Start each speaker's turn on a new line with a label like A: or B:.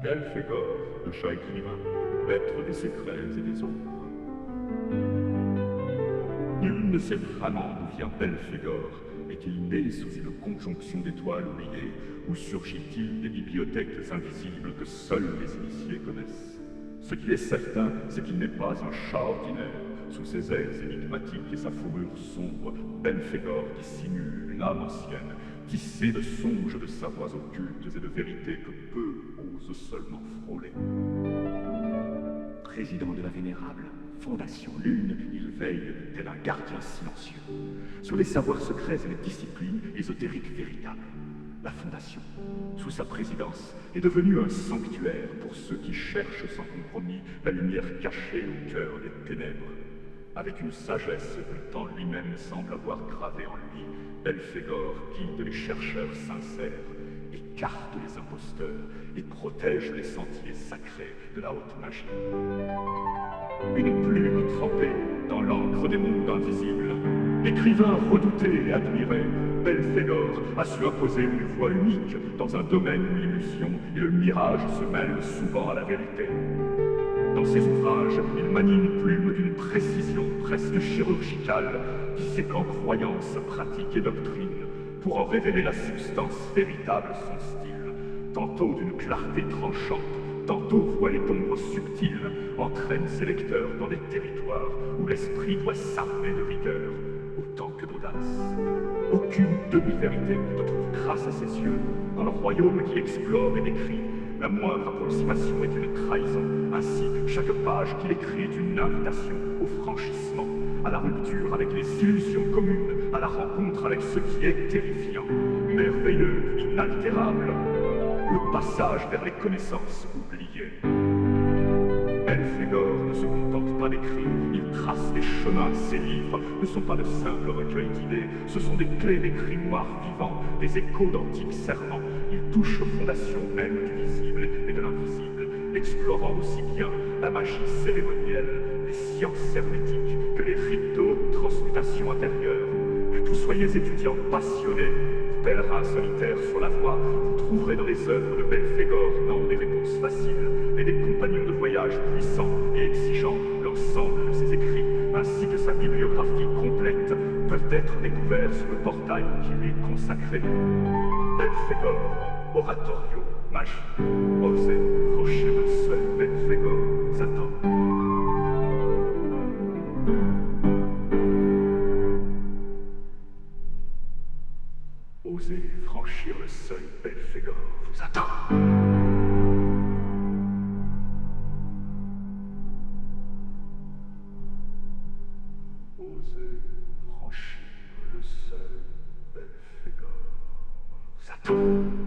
A: Belphégor, le chat écrivain, maître des secrets et des ombres. Nul ne sait vraiment d'où vient Belphégor. Est-il né sous une conjonction d'étoiles oubliées, ou surgit-il des bibliothèques invisibles que seuls les initiés connaissent? Ce qui est certain, c'est qu'il n'est pas un chat ordinaire. Sous ses airs énigmatiques et sa fourrure sombre, Belphégor dissimule l'âme ancienne, tissée de songes, de savoirs occultes et de vérités que peu osent seulement frôler. Président de la vénérable Fondation Lune, il veille tel un gardien silencieux sur les savoirs secrets et les disciplines ésotériques véritables. La Fondation, sous sa présidence, est devenue un sanctuaire pour ceux qui cherchent sans compromis la lumière cachée au cœur des ténèbres. Avec une sagesse que le temps lui-même semble avoir gravée en lui, Belphégor guide les chercheurs sincères, écarte les imposteurs et protège les sentiers sacrés de la haute magie. Une plume trempée dans l'encre des mondes invisibles, écrivain redouté et admiré, Belphégor a su imposer une voix unique dans un domaine où l'illusion et le mirage se mêlent souvent à la vérité. Dans ses ouvrages, il manie une plume d'une précision presque chirurgicale, disséquant croyances, pratiques et doctrines, pour en révéler la substance véritable de son style, tantôt d'une clarté tranchante, tantôt voilée d'ombres subtiles, entraîne ses lecteurs dans des territoires où l'esprit doit s'armer de rigueur, autant que d'audace. Aucune demi-vérité ne trouve grâce à ses yeux, dans le royaume qu'il explore et décrit. La moindre approximation est une trahison. Ainsi, chaque page qu'il écrit est une invitation au franchissement, à la rupture avec les illusions communes, à la rencontre avec ce qui est terrifiant, merveilleux, inaltérable, le passage vers les connaissances oubliées. Belphégor ne se contente pas d'écrire, il trace des chemins. Ses livres ne sont pas de simples recueils d'idées, ce sont des clés des grimoires vivants, des échos d'antiques serments. Il touche aux fondations même du visible et de l'invisible, explorant aussi bien la magie cérémonielle, les sciences hermétiques que les rites de haute transmutation intérieure. Que vous soyez étudiants passionnés, pèlerins solitaires sur la voie, vous trouverez dans les œuvres de Belphégor non des réponses faciles, mais des compagnons de voyage puissants et exigeants. L'ensemble de ses écrits, ainsi que sa bibliographie complète, peuvent être découverts sur le portail qui lui est consacré. Belphégor, oratorio, magie, osez franchir le seuil, Belphégor vous attend. Osez franchir le seuil, Belphégor vous attend. Osez franchir le seuil, Belphégor vous attend.